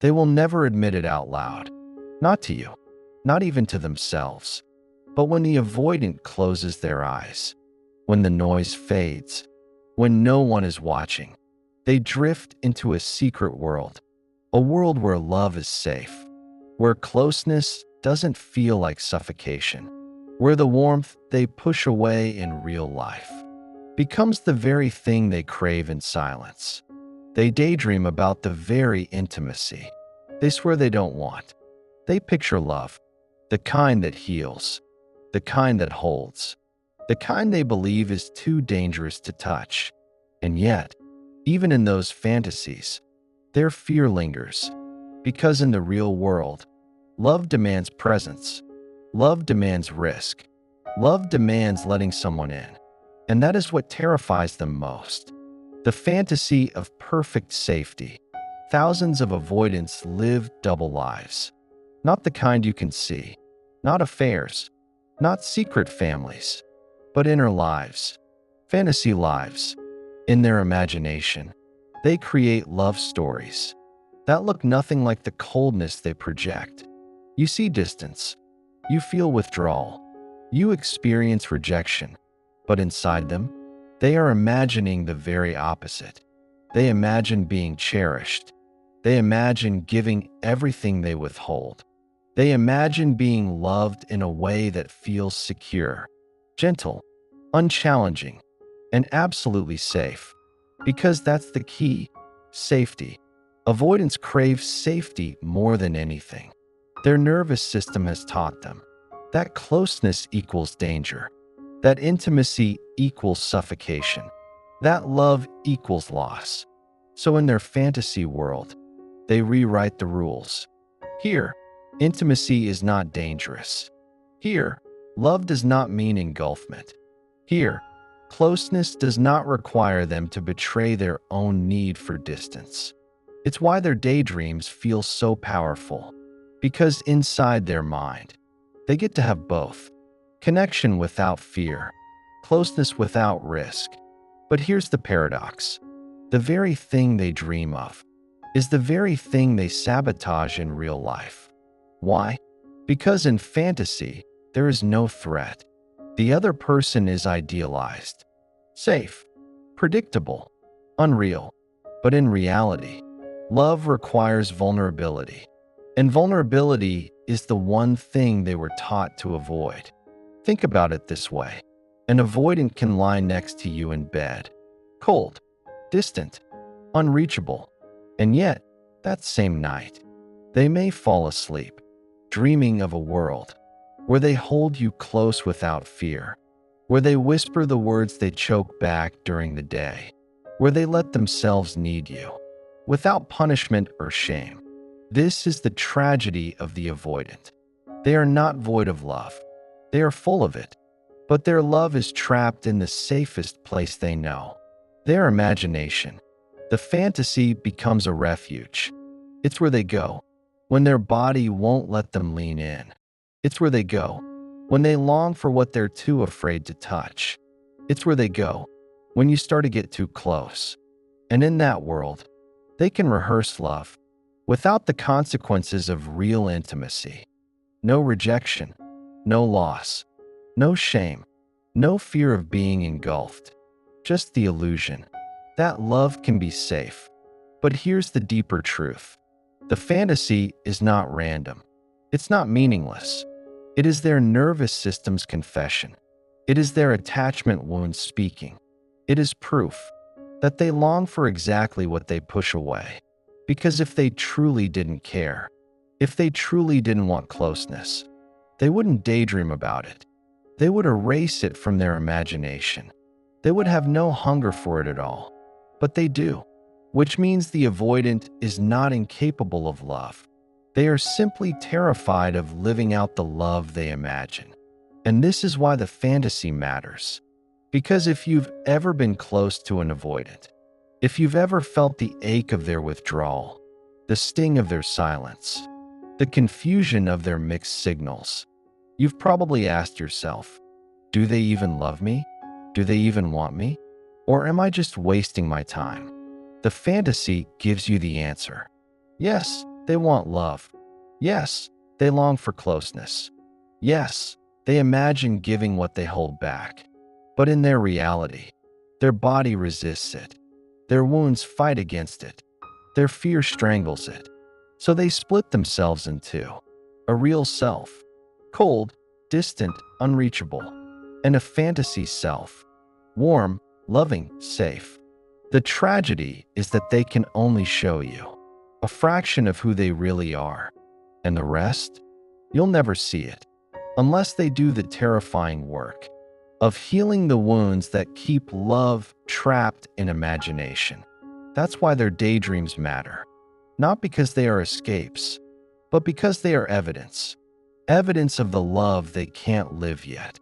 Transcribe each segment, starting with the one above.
They will never admit it out loud. Not to you, not even to themselves. But when the avoidant closes their eyes, when the noise fades, when no one is watching, they drift into a secret world, a world where love is safe, where closeness doesn't feel like suffocation, where the warmth they push away in real life becomes the very thing they crave in silence. They daydream about the very intimacy they swear they don't want. They picture love, the kind that heals, the kind that holds, the kind they believe is too dangerous to touch. And yet, even in those fantasies, their fear lingers, because in the real world, love demands presence, love demands risk, love demands letting someone in. And that is what terrifies them most. The fantasy of perfect safety. Thousands of avoidants live double lives. Not the kind you can see, not affairs, not secret families, but inner lives, fantasy lives. In their imagination, they create love stories that look nothing like the coldness they project. You see distance, you feel withdrawal, you experience rejection, but inside them, they are imagining the very opposite. They imagine being cherished. They imagine giving everything they withhold. They imagine being loved in a way that feels secure, gentle, unchallenging, and absolutely safe. Because that's the key, safety. Avoidants crave safety more than anything. Their nervous system has taught them that closeness equals danger, that intimacy equals suffocation, that love equals loss. So in their fantasy world, they rewrite the rules. Here, intimacy is not dangerous. Here, love does not mean engulfment. Here, closeness does not require them to betray their own need for distance. It's why their daydreams feel so powerful, because inside their mind, they get to have both. Connection without fear, closeness without risk. But here's the paradox. The very thing they dream of is the very thing they sabotage in real life. Why? Because in fantasy, there is no threat. The other person is idealized, safe, predictable, unreal. But in reality, love requires vulnerability. And vulnerability is the one thing they were taught to avoid. Think about it this way. An avoidant can lie next to you in bed, cold, distant, unreachable. And yet, that same night, they may fall asleep, dreaming of a world where they hold you close without fear, where they whisper the words they choke back during the day, where they let themselves need you, without punishment or shame. This is the tragedy of the avoidant. They are not void of love. They are full of it, but their love is trapped in the safest place they know, their imagination. The fantasy becomes a refuge. It's where they go when their body won't let them lean in. It's where they go when they long for what they're too afraid to touch. It's where they go when you start to get too close. And in that world, they can rehearse love without the consequences of real intimacy. No rejection, no loss, no shame, no fear of being engulfed. Just the illusion that love can be safe. But here's the deeper truth. The fantasy is not random. It's not meaningless. It is their nervous system's confession. It is their attachment wounds speaking. It is proof that they long for exactly what they push away. Because if they truly didn't care, if they truly didn't want closeness, they wouldn't daydream about it. They would erase it from their imagination. They would have no hunger for it at all. But they do, which means the avoidant is not incapable of love. They are simply terrified of living out the love they imagine. And this is why the fantasy matters. Because if you've ever been close to an avoidant, if you've ever felt the ache of their withdrawal, the sting of their silence, the confusion of their mixed signals, you've probably asked yourself, do they even love me? Do they even want me? Or am I just wasting my time? The fantasy gives you the answer. Yes, They want love. Yes, they long for closeness. Yes, they imagine giving what they hold back. But in their reality, their body resists it. Their wounds fight against it. Their fear strangles it. So they split themselves in two. A real self, cold, distant, unreachable, and a fantasy self, warm, loving, safe. The tragedy is that they can only show you a fraction of who they really are, and the rest, you'll never see it, unless they do the terrifying work of healing the wounds that keep love trapped in imagination. That's why their daydreams matter, not because they are escapes, but because they are evidence. Evidence of the love they can't live yet.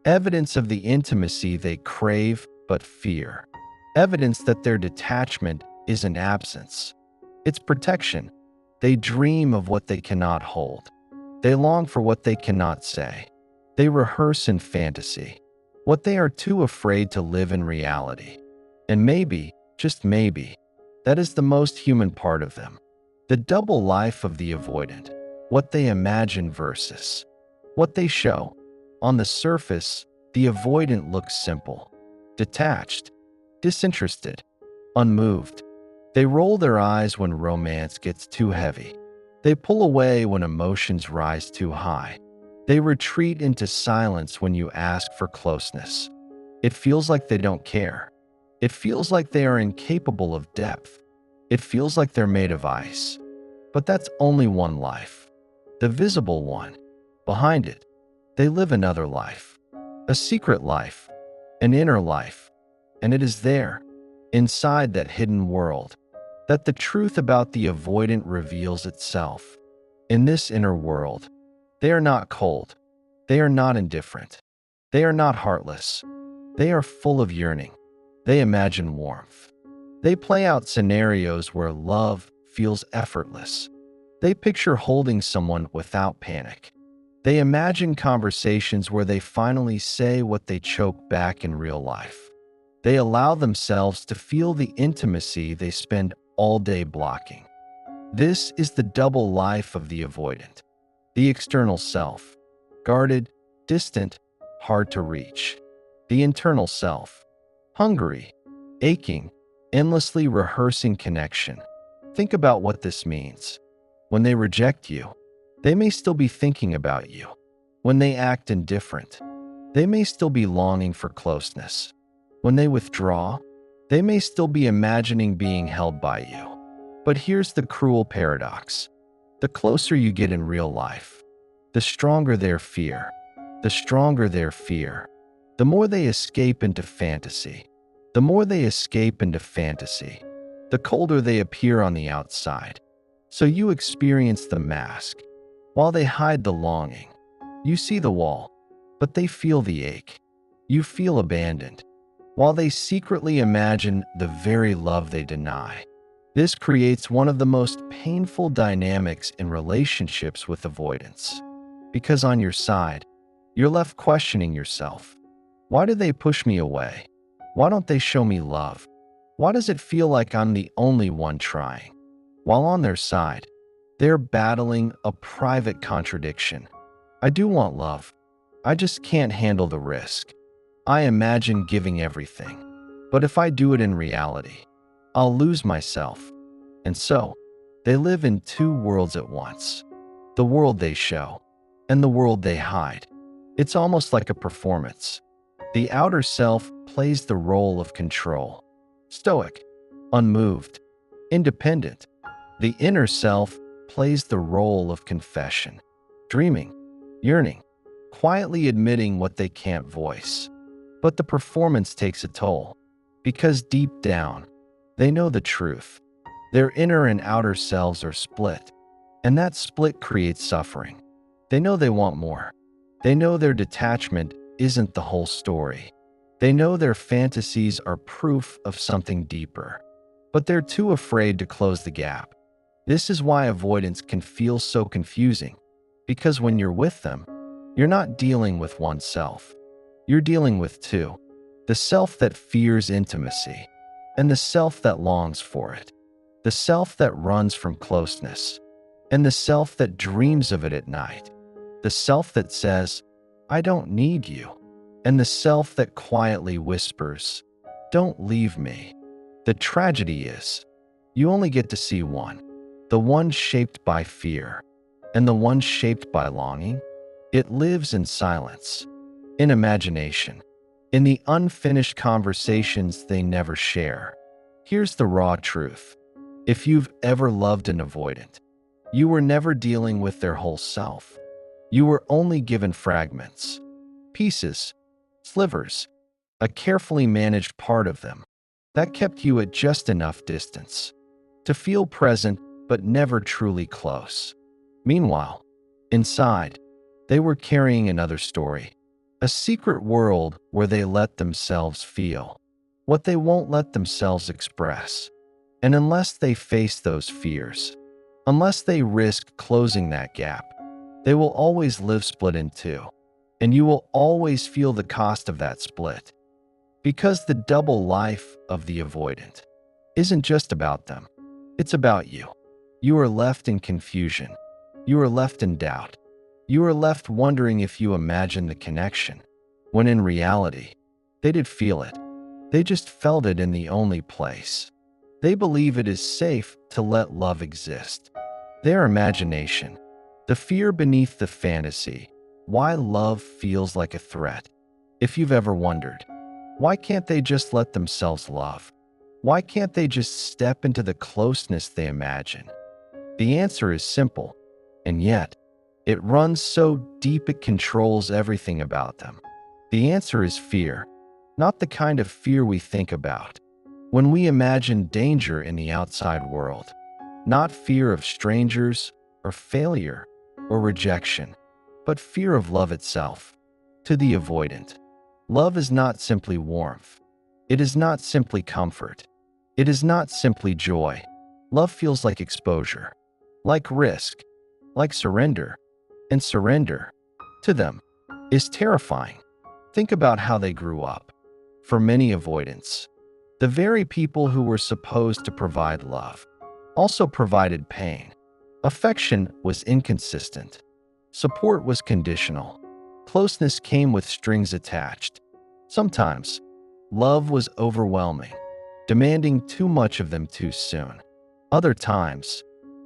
Evidence of the intimacy they crave but fear. Evidence that their detachment isn't absence. It's protection. They dream of what they cannot hold. They long for what they cannot say. They rehearse in fantasy what they are too afraid to live in reality. And maybe, just maybe, that is the most human part of them. The double life of the avoidant. What they imagine versus what they show. On the surface, the avoidant looks simple, detached, disinterested, unmoved. They roll their eyes when romance gets too heavy. They pull away when emotions rise too high. They retreat into silence when you ask for closeness. It feels like they don't care. It feels like they are incapable of depth. It feels like they're made of ice. But that's only one life, the visible one. Behind it, they live another life, a secret life, an inner life. And it is there, inside that hidden world, that the truth about the avoidant reveals itself. In this inner world, they are not cold. They are not indifferent. They are not heartless. They are full of yearning. They imagine warmth. They play out scenarios where love feels effortless. They picture holding someone without panic. They imagine conversations where they finally say what they choke back in real life. They allow themselves to feel the intimacy they spend all day blocking. This is the double life of the avoidant. The external self, guarded, distant, hard to reach. The internal self, hungry, aching, endlessly rehearsing connection. Think about what this means. When they reject you, they may still be thinking about you. When they act indifferent, they may still be longing for closeness. When they withdraw, they may still be imagining being held by you. But here's the cruel paradox. The closer you get in real life, the stronger their fear. The stronger their fear, the more they escape into fantasy. The more they escape into fantasy, the colder they appear on the outside. So you experience the mask, while they hide the longing. You see the wall, but they feel the ache. You feel abandoned, while they secretly imagine the very love they deny. This creates one of the most painful dynamics in relationships with avoidance. Because on your side, you're left questioning yourself. Why do they push me away? Why don't they show me love? Why does it feel like I'm the only one trying? While on their side, they're battling a private contradiction. I do want love. I just can't handle the risk. I imagine giving everything. But if I do it in reality, I'll lose myself. And so, they live in two worlds at once. The world they show, and the world they hide. It's almost like a performance. The outer self plays the role of control. Stoic, unmoved, independent. The inner self plays the role of confession. Dreaming, yearning, quietly admitting what they can't voice. But the performance takes a toll. Because deep down, they know the truth. Their inner and outer selves are split, and that split creates suffering. They know they want more. They know their detachment isn't the whole story. They know their fantasies are proof of something deeper, but they're too afraid to close the gap. This is why avoidance can feel so confusing, because when you're with them, you're not dealing with oneself. You're dealing with two: the self that fears intimacy, and the self that longs for it. The self that runs from closeness, and the self that dreams of it at night, the self that says, I don't need you, and the self that quietly whispers, don't leave me. The tragedy is, you only get to see one, the one shaped by fear, and the one shaped by longing. It lives in silence, in imagination, in the unfinished conversations they never share. Here's the raw truth. If you've ever loved an avoidant, you were never dealing with their whole self. You were only given fragments, pieces, slivers, a carefully managed part of them that kept you at just enough distance to feel present but never truly close. Meanwhile, inside, they were carrying another story, a secret world where they let themselves feel what they won't let themselves express. And unless they face those fears, unless they risk closing that gap, they will always live split in two, and you will always feel the cost of that split. Because the double life of the avoidant isn't just about them, it's about you. You are left in confusion. You are left in doubt. You are left wondering if you imagine the connection, when in reality, they did feel it. They just felt it in the only place. They believe it is safe to let love exist. Their imagination, the fear beneath the fantasy, why love feels like a threat. If you've ever wondered, why can't they just let themselves love? Why can't they just step into the closeness they imagine? The answer is simple, and yet, it runs so deep it controls everything about them. The answer is fear, not the kind of fear we think about when we imagine danger in the outside world, not fear of strangers or failure or rejection, but fear of love itself. To the avoidant, love is not simply warmth. It is not simply comfort. It is not simply joy. Love feels like exposure, like risk, like surrender. And surrender, to them, is terrifying. Think about how they grew up. For many avoidants, the very people who were supposed to provide love also provided pain. Affection was inconsistent. Support was conditional. Closeness came with strings attached. Sometimes, love was overwhelming, demanding too much of them too soon. Other times,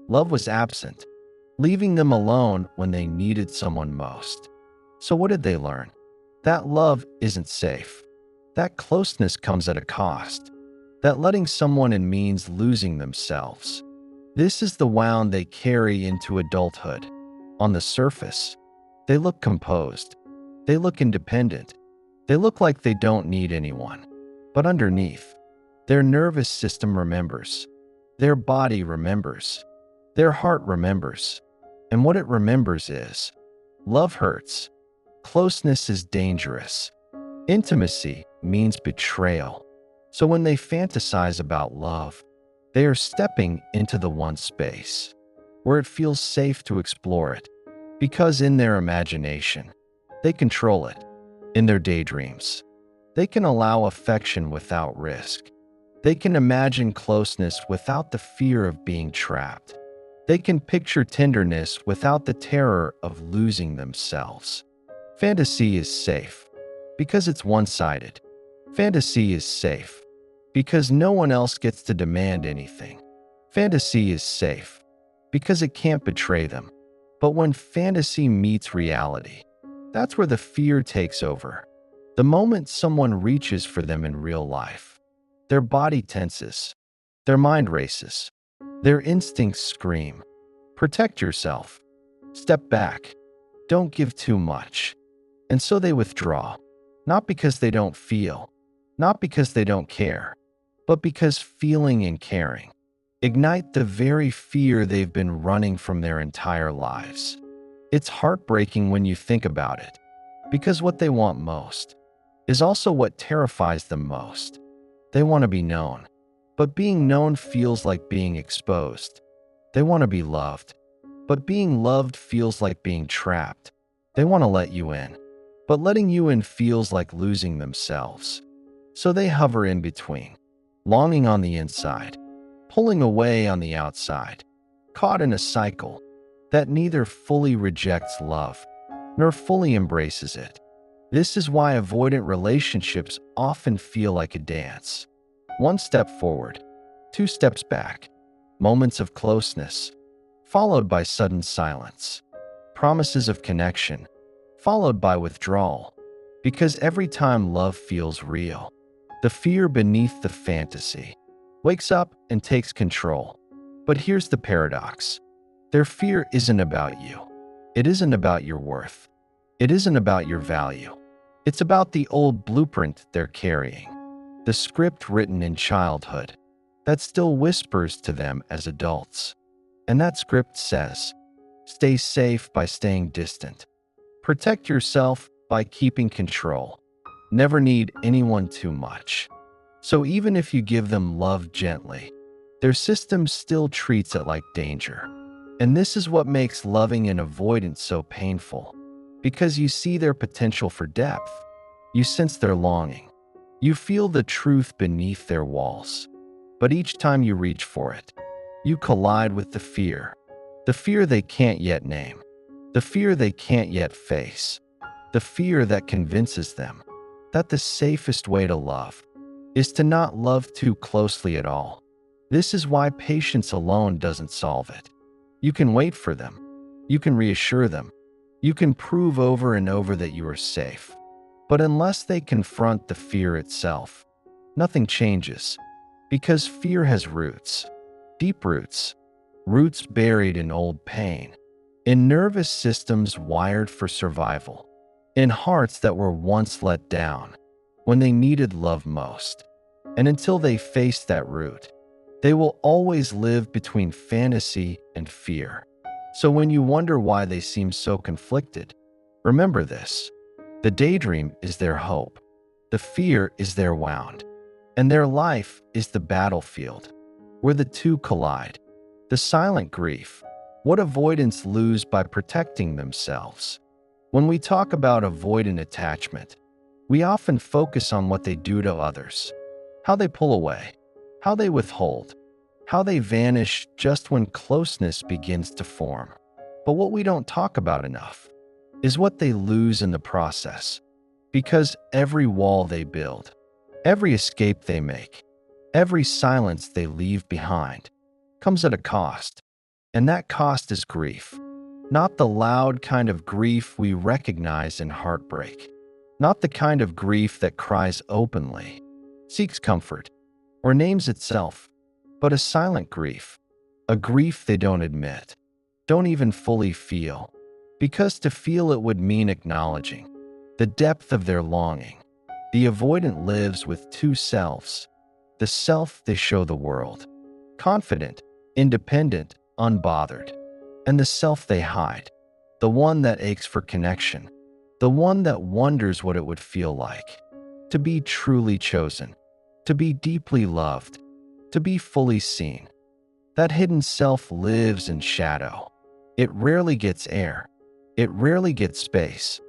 love was absent, leaving them alone when they needed someone most. So what did they learn? That love isn't safe. That closeness comes at a cost. That letting someone in means losing themselves. This is the wound they carry into adulthood. On the surface, they look composed. They look independent. They look like they don't need anyone. But underneath, their nervous system remembers. Their body remembers. Their heart remembers. And what it remembers is, love hurts. Closeness is dangerous. Intimacy means betrayal. So when they fantasize about love, they are stepping into the one space where it feels safe to explore it. Because in their imagination, they control it. In their daydreams, they can allow affection without risk. They can imagine closeness without the fear of being trapped. They can picture tenderness without the terror of losing themselves. Fantasy is safe because it's one-sided. Fantasy is safe because no one else gets to demand anything. Fantasy is safe because it can't betray them. But when fantasy meets reality, that's where the fear takes over. The moment someone reaches for them in real life, their body tenses, their mind races, their instincts scream, protect yourself, step back, don't give too much. And so they withdraw, not because they don't feel, not because they don't care, but because feeling and caring ignite the very fear they've been running from their entire lives. It's heartbreaking when you think about it, because what they want most is also what terrifies them most. They want to be known, but being known feels like being exposed. They want to be loved, but being loved feels like being trapped. They want to let you in, but letting you in feels like losing themselves. So they hover in between, longing on the inside, pulling away on the outside, caught in a cycle that neither fully rejects love nor fully embraces it. This is why avoidant relationships often feel like a dance. One step forward, two steps back, moments of closeness, followed by sudden silence, promises of connection, followed by withdrawal. Because every time love feels real, the fear beneath the fantasy wakes up and takes control. But here's the paradox. Their fear isn't about you. It isn't about your worth. It isn't about your value. It's about the old blueprint they're carrying, the script written in childhood that still whispers to them as adults. And that script says, stay safe by staying distant. Protect yourself by keeping control. Never need anyone too much. So even if you give them love gently, their system still treats it like danger. And this is what makes loving an avoidant so painful. Because you see their potential for depth. You sense their longing. You feel the truth beneath their walls. But each time you reach for it, you collide with the fear they can't yet name, the fear they can't yet face, the fear that convinces them that the safest way to love is to not love too closely at all. This is why patience alone doesn't solve it. You can wait for them. You can reassure them. You can prove over and over that you are safe. But unless they confront the fear itself, nothing changes. Because fear has roots, deep roots, roots buried in old pain, in nervous systems wired for survival, in hearts that were once let down when they needed love most. And until they face that root, they will always live between fantasy and fear. So when you wonder why they seem so conflicted, remember this. The daydream is their hope. The fear is their wound. And their life is the battlefield where the two collide. The silent grief, what avoidants lose by protecting themselves. When we talk about avoidant attachment, we often focus on what they do to others, how they pull away, how they withhold, how they vanish just when closeness begins to form. But what we don't talk about enough is what they lose in the process. Because every wall they build, every escape they make, every silence they leave behind comes at a cost. And that cost is grief. Not the loud kind of grief we recognize in heartbreak. Not the kind of grief that cries openly, seeks comfort, or names itself, but a silent grief. A grief they don't admit, don't even fully feel. Because to feel it would mean acknowledging the depth of their longing. The avoidant lives with two selves. The self they show the world, confident, independent, unbothered. And the self they hide, the one that aches for connection, the one that wonders what it would feel like to be truly chosen, to be deeply loved, to be fully seen. That hidden self lives in shadow. It rarely gets air. It rarely gets space,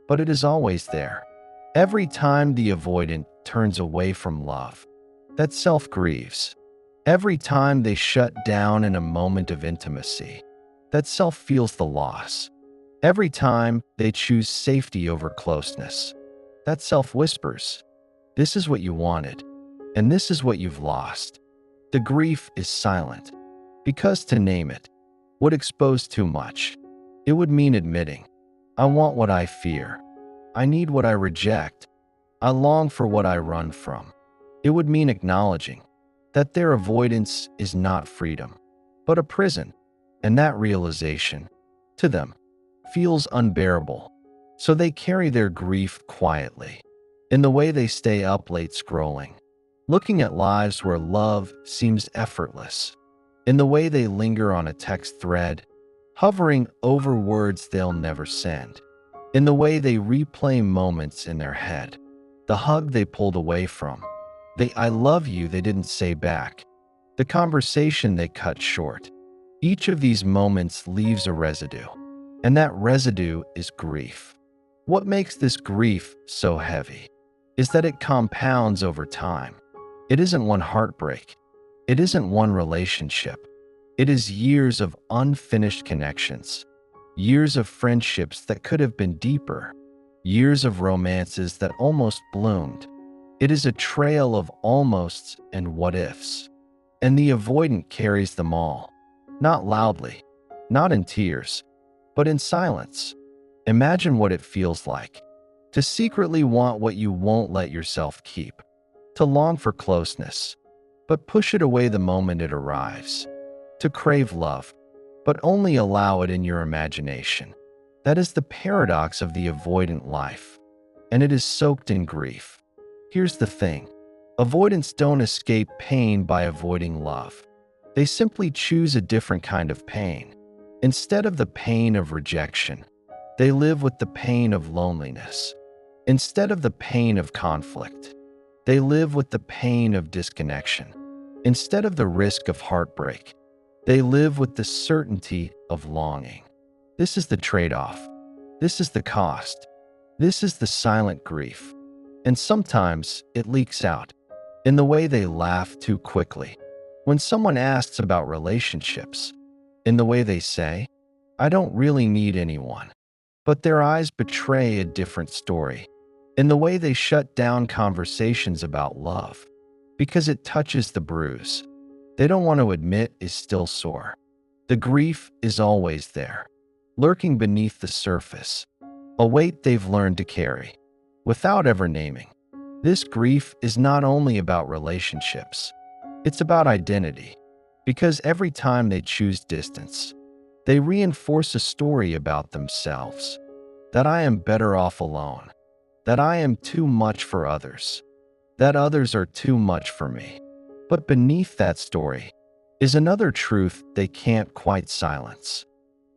but it is always there. Every time the avoidant turns away from love, that self grieves. Every time they shut down in a moment of intimacy, that self feels the loss. Every time they choose safety over closeness, that self whispers, "This is what you wanted, and this is what you've lost." The grief is silent, because to name it would expose too much. It would mean admitting, I want what I fear. I need what I reject. I long for what I run from. It would mean acknowledging that their avoidance is not freedom, but a prison. And that realization, to them, feels unbearable. So they carry their grief quietly, in the way they stay up late scrolling, looking at lives where love seems effortless, in the way they linger on a text thread, hovering over words they'll never send, in the way they replay moments in their head, the hug they pulled away from, the I love you they didn't say back, the conversation they cut short. Each of these moments leaves a residue, and that residue is grief. What makes this grief so heavy is that it compounds over time. It isn't one heartbreak. It isn't one relationship. It is years of unfinished connections, years of friendships that could have been deeper, years of romances that almost bloomed. It is a trail of almosts and what ifs. And the avoidant carries them all, not loudly, not in tears, but in silence. Imagine what it feels like to secretly want what you won't let yourself keep, to long for closeness, but push it away the moment it arrives, to crave love, but only allow it in your imagination. That is the paradox of the avoidant life, and it is soaked in grief. Here's the thing. Avoidants don't escape pain by avoiding love. They simply choose a different kind of pain. Instead of the pain of rejection, they live with the pain of loneliness. Instead of the pain of conflict, they live with the pain of disconnection. Instead of the risk of heartbreak, they live with the certainty of longing. This is the trade-off. This is the cost. This is the silent grief. And sometimes it leaks out in the way they laugh too quickly when someone asks about relationships, in the way they say, "I don't really need anyone." But their eyes betray a different story, in the way they shut down conversations about love, because it touches the bruise they don't want to admit is still sore. The grief is always there, lurking beneath the surface, a weight they've learned to carry, without ever naming. This grief is not only about relationships, it's about identity, because every time they choose distance, they reinforce a story about themselves, that I am better off alone, that I am too much for others, that others are too much for me. But beneath that story is another truth they can't quite silence,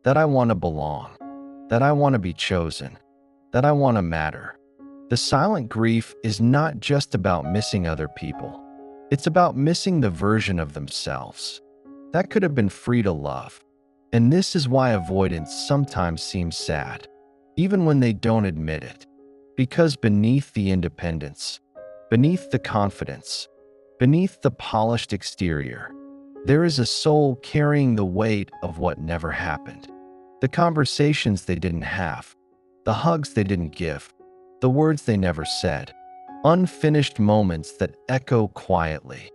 that I want to belong, that I want to be chosen, that I want to matter. The silent grief is not just about missing other people. It's about missing the version of themselves that could have been free to love. And this is why avoidance sometimes seems sad, even when they don't admit it. Because beneath the independence, beneath the confidence, beneath the polished exterior, there is a soul carrying the weight of what never happened. The conversations they didn't have, the hugs they didn't give, the words they never said, unfinished moments that echo quietly,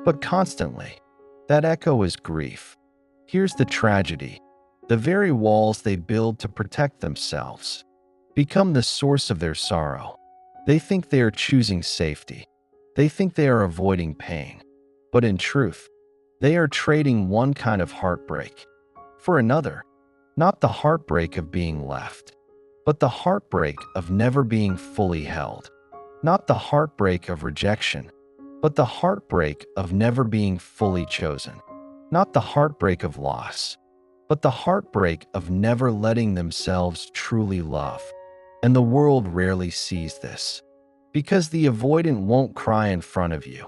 but constantly. That echo is grief. Here's the tragedy. The very walls they build to protect themselves become the source of their sorrow. They think they are choosing safety. They think they are avoiding pain. But in truth, they are trading one kind of heartbreak for another. Not the heartbreak of being left, but the heartbreak of never being fully held. Not the heartbreak of rejection, but the heartbreak of never being fully chosen. Not the heartbreak of loss, but the heartbreak of never letting themselves truly love. And the world rarely sees this, because the avoidant won't cry in front of you.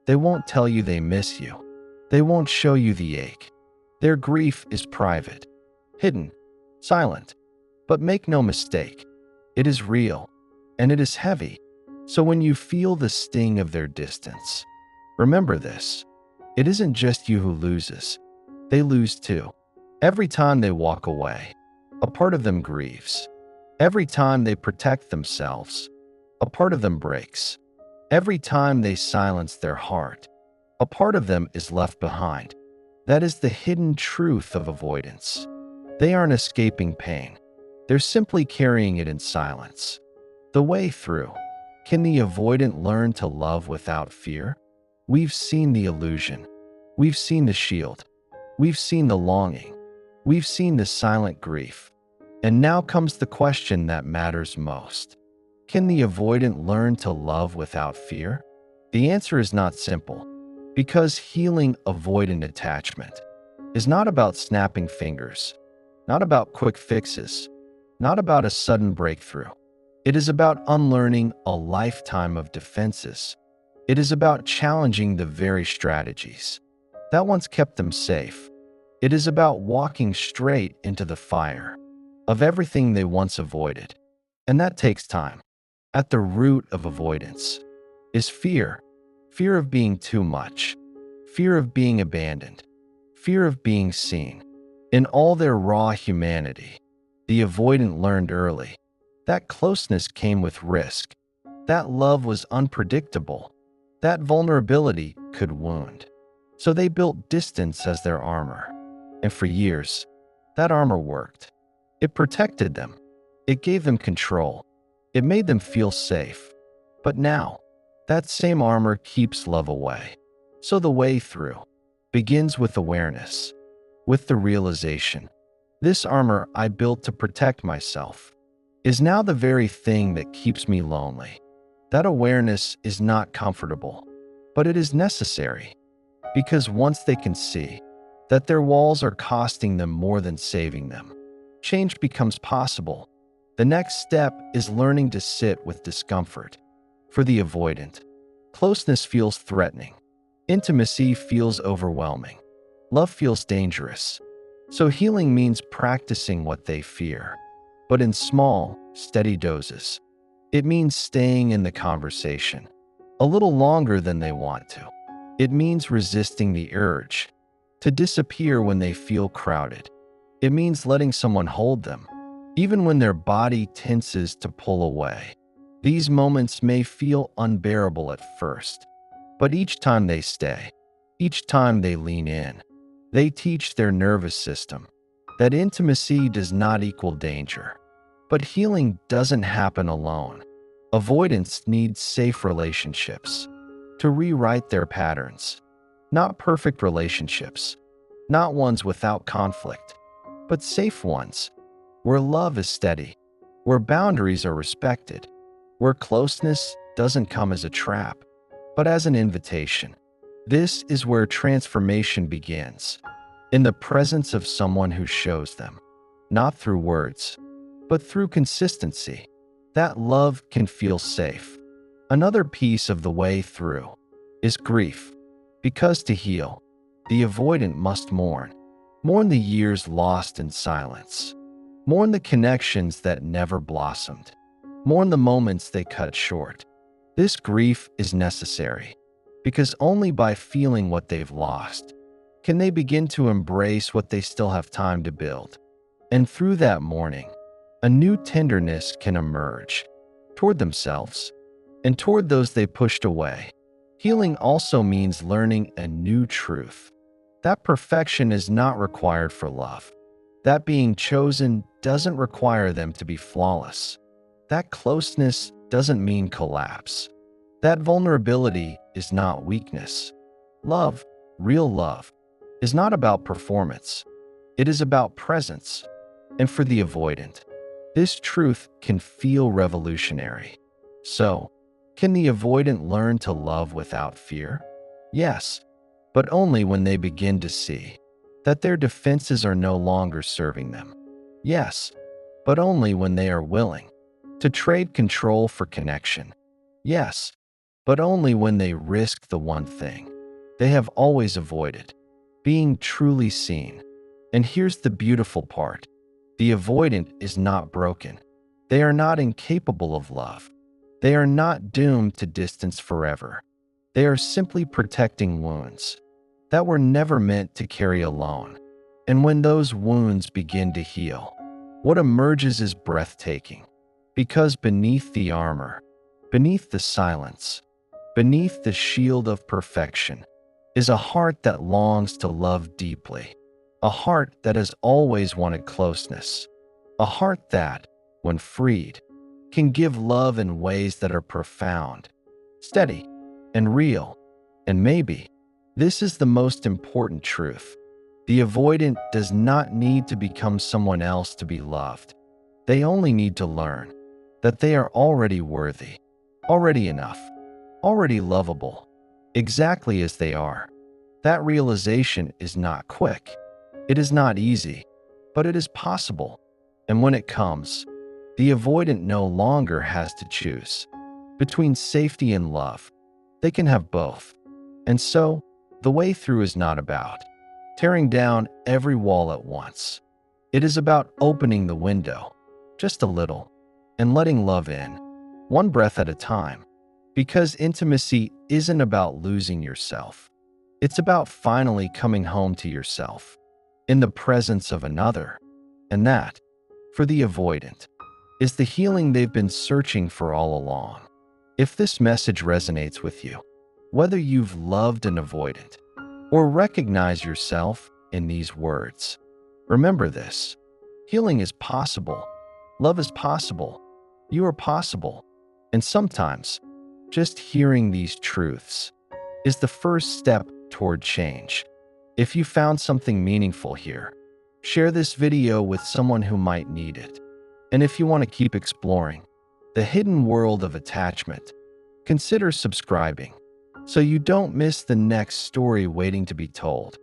They won't tell you they miss you. They won't show you the ache. Their grief is private, hidden, silent. But make no mistake, it is real, and it is heavy. So when you feel the sting of their distance, remember this. It isn't just you who loses. They lose too. Every time they walk away, a part of them grieves. Every time they protect themselves, a part of them breaks. Every time they silence their heart, a part of them is left behind. That is the hidden truth of avoidance. They aren't escaping pain. They're simply carrying it in silence. The way through. Can the avoidant learn to love without fear? We've seen the illusion. We've seen the shield. We've seen the longing. We've seen the silent grief. And now comes the question that matters most. Can the avoidant learn to love without fear? The answer is not simple, because healing avoidant attachment is not about snapping fingers, not about quick fixes, not about a sudden breakthrough. It is about unlearning a lifetime of defenses. It is about challenging the very strategies that once kept them safe. It is about walking straight into the fire of everything they once avoided. And that takes time. At the root of avoidance is fear. Fear of being too much. Fear of being abandoned. fear of being seen. In all their raw humanity, the avoidant learned early that closeness came with risk, that love was unpredictable, that vulnerability could wound. So they built distance as their armor. And for years, that armor worked. It protected them. It gave them control. It made them feel safe. But now, that same armor keeps love away. So the way through begins with awareness, with the realization. This armor I built to protect myself is now the very thing that keeps me lonely. That awareness is not comfortable, but it is necessary, because once they can see that their walls are costing them more than saving them, change becomes possible. The next step is learning to sit with discomfort. For the avoidant, closeness feels threatening. Intimacy feels overwhelming. Love feels dangerous. So healing means practicing what they fear, but in small, steady doses. It means staying in the conversation a little longer than they want to. It means resisting the urge to disappear when they feel crowded. It means letting someone hold them, even when their body tenses to pull away. These moments may feel unbearable at first, but each time they stay, each time they lean in, they teach their nervous system that intimacy does not equal danger. But healing doesn't happen alone. Avoidants need safe relationships to rewrite their patterns. Not perfect relationships, not ones without conflict, but safe ones, where love is steady, where boundaries are respected, where closeness doesn't come as a trap, but as an invitation. This is where transformation begins, in the presence of someone who shows them, not through words, but through consistency, that love can feel safe. Another piece of the way through is grief, because to heal, the avoidant must mourn. Mourn the years lost in silence. Mourn the connections that never blossomed. Mourn the moments they cut short. This grief is necessary, because only by feeling what they've lost can they begin to embrace what they still have time to build. And through that mourning, a new tenderness can emerge toward themselves and toward those they pushed away. Healing also means learning a new truth, that perfection is not required for love. That being chosen doesn't require them to be flawless. That closeness doesn't mean collapse. That vulnerability is not weakness. Love, real love, is not about performance. It is about presence. And for the avoidant, this truth can feel revolutionary. So, can the avoidant learn to love without fear? Yes, but only when they begin to see that their defenses are no longer serving them. Yes, but only when they are willing to trade control for connection. Yes, but only when they risk the one thing they have always avoided, being truly seen. And here's the beautiful part. The avoidant is not broken. They are not incapable of love. They are not doomed to distance forever. They are simply protecting wounds that were never meant to carry alone. And when those wounds begin to heal, what emerges is breathtaking. Because beneath the armor, beneath the silence, beneath the shield of perfection, is a heart that longs to love deeply. A heart that has always wanted closeness. A heart that, when freed, can give love in ways that are profound, steady, and real. And maybe this is the most important truth. The avoidant does not need to become someone else to be loved. They only need to learn that they are already worthy, already enough, already lovable, exactly as they are. That realization is not quick. It is not easy, but it is possible. And when it comes, the avoidant no longer has to choose between safety and love. They can have both. And so, the way through is not about tearing down every wall at once. It is about opening the window just a little and letting love in, one breath at a time. Because intimacy isn't about losing yourself. It's about finally coming home to yourself in the presence of another. And that, for the avoidant, is the healing they've been searching for all along. If this message resonates with you, whether you've loved an avoidant or recognize yourself in these words, remember this: healing is possible, love is possible, you are possible, and sometimes just hearing these truths is the first step toward change. If you found something meaningful here, share this video with someone who might need it. And if you want to keep exploring the hidden world of attachment, consider subscribing so you don't miss the next story waiting to be told.